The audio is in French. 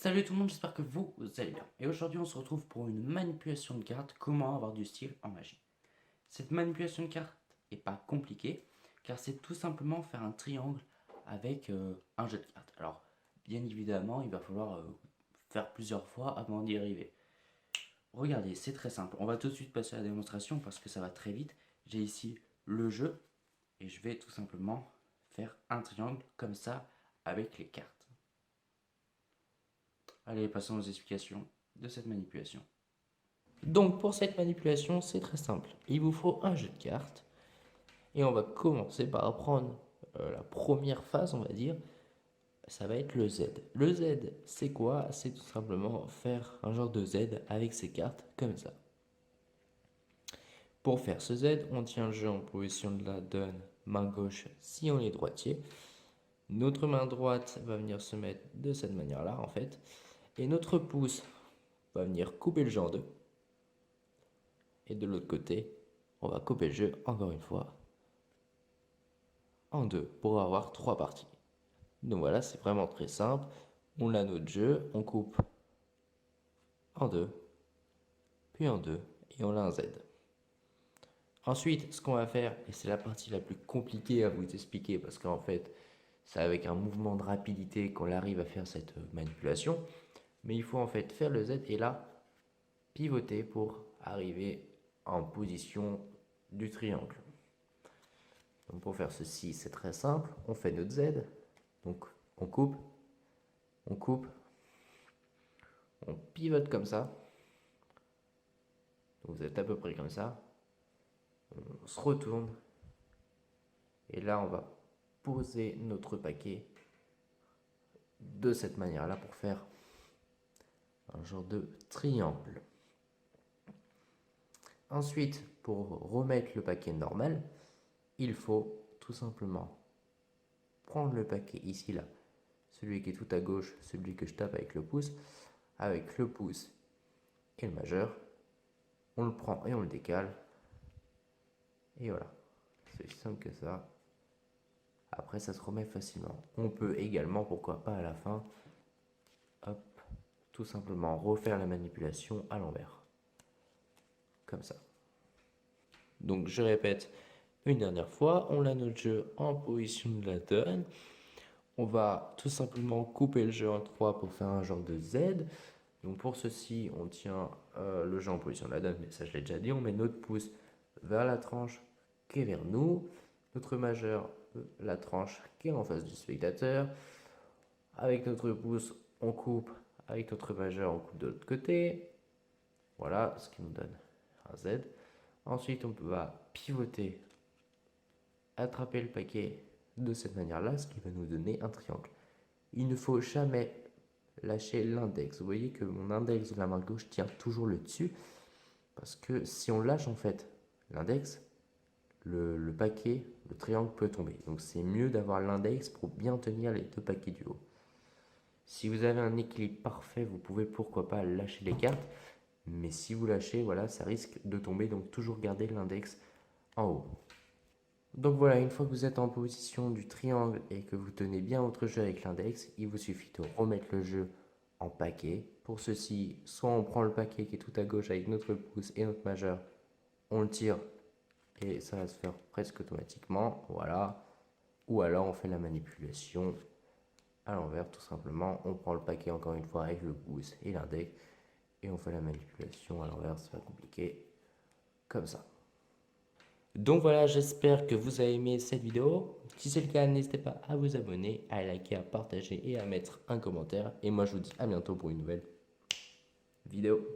Salut tout le monde, j'espère que vous allez bien. Et aujourd'hui on se retrouve pour une manipulation de cartes, comment avoir du style en magie. Cette manipulation de cartes est pas compliquée, car c'est tout simplement faire un triangle avec un jeu de cartes. Alors, bien évidemment, il va falloir faire plusieurs fois avant d'y arriver. Regardez, c'est très simple. On va tout de suite passer à la démonstration parce que ça va très vite. J'ai ici le jeu et je vais tout simplement faire un triangle comme ça avec les cartes. Allez, passons aux explications de cette manipulation. Donc pour cette manipulation, c'est très simple. Il vous faut un jeu de cartes et on va commencer par apprendre la première phase, on va dire. Ça va être le Z. Le Z, c'est quoi? C'est tout simplement faire un genre de Z avec ces cartes comme ça. Pour faire ce Z, on tient le jeu en position de la donne main gauche si on est droitier. Notre main droite va venir se mettre de cette manière-là en fait. Et notre pouce va venir couper le jeu en deux. Et de l'autre côté, on va couper le jeu encore une fois en deux pour avoir trois parties. Donc voilà, c'est vraiment très simple. On a notre jeu, on coupe en deux, puis en deux, et on a un Z. Ensuite, ce qu'on va faire, et c'est la partie la plus compliquée à vous expliquer, parce qu'en fait, c'est avec un mouvement de rapidité qu'on arrive à faire cette manipulation, mais il faut en fait faire le Z et là, pivoter pour arriver en position du triangle. Donc pour faire ceci, c'est très simple, on fait notre Z, donc on coupe, on coupe, on pivote comme ça, donc vous êtes à peu près comme ça, on se retourne, et là on va poser notre paquet de cette manière-là pour faire un genre de triangle. Ensuite, pour remettre le paquet normal, il faut tout simplement prendre le paquet ici, là, celui qui est tout à gauche, celui que je tape avec le pouce et le majeur, on le prend et on le décale, et voilà, c'est aussi simple que ça. Après, ça se remet facilement. On peut également, pourquoi pas à la fin, hop, tout simplement refaire la manipulation à l'envers, comme ça. Donc je répète une dernière fois, on a notre jeu en position de la donne. On va tout simplement couper le jeu en trois pour faire un genre de Z. Donc pour ceci, on tient le jeu en position de la donne, mais ça je l'ai déjà dit, on met notre pouce vers la tranche qui est vers nous, notre majeur, la tranche qui est en face du spectateur. Avec notre pouce, on coupe, avec notre majeur, on coupe de l'autre côté. Voilà, ce qui nous donne un Z. Ensuite, on va pivoter, attraper le paquet de cette manière-là, ce qui va nous donner un triangle. Il ne faut jamais lâcher l'index. Vous voyez que mon index de la main gauche tient toujours le dessus, parce que si on lâche en fait l'index, le paquet, le triangle peut tomber. Donc c'est mieux d'avoir l'index pour bien tenir les deux paquets du haut. Si vous avez un équilibre parfait, vous pouvez pourquoi pas lâcher les cartes, mais si vous lâchez, voilà, ça risque de tomber, donc toujours garder l'index en haut. Donc voilà, une fois que vous êtes en position du triangle et que vous tenez bien votre jeu avec l'index, il vous suffit de remettre le jeu en paquet. Pour ceci, soit on prend le paquet qui est tout à gauche avec notre pouce et notre majeur, on le tire et ça va se faire presque automatiquement, voilà. Ou alors on fait la manipulation à l'envers, tout simplement. On prend le paquet encore une fois avec le pouce et l'index et on fait la manipulation à l'envers, c'est pas compliqué, comme ça. Donc voilà, j'espère que vous avez aimé cette vidéo. Si c'est le cas, n'hésitez pas à vous abonner, à liker, à partager et à mettre un commentaire. Et moi, je vous dis à bientôt pour une nouvelle vidéo.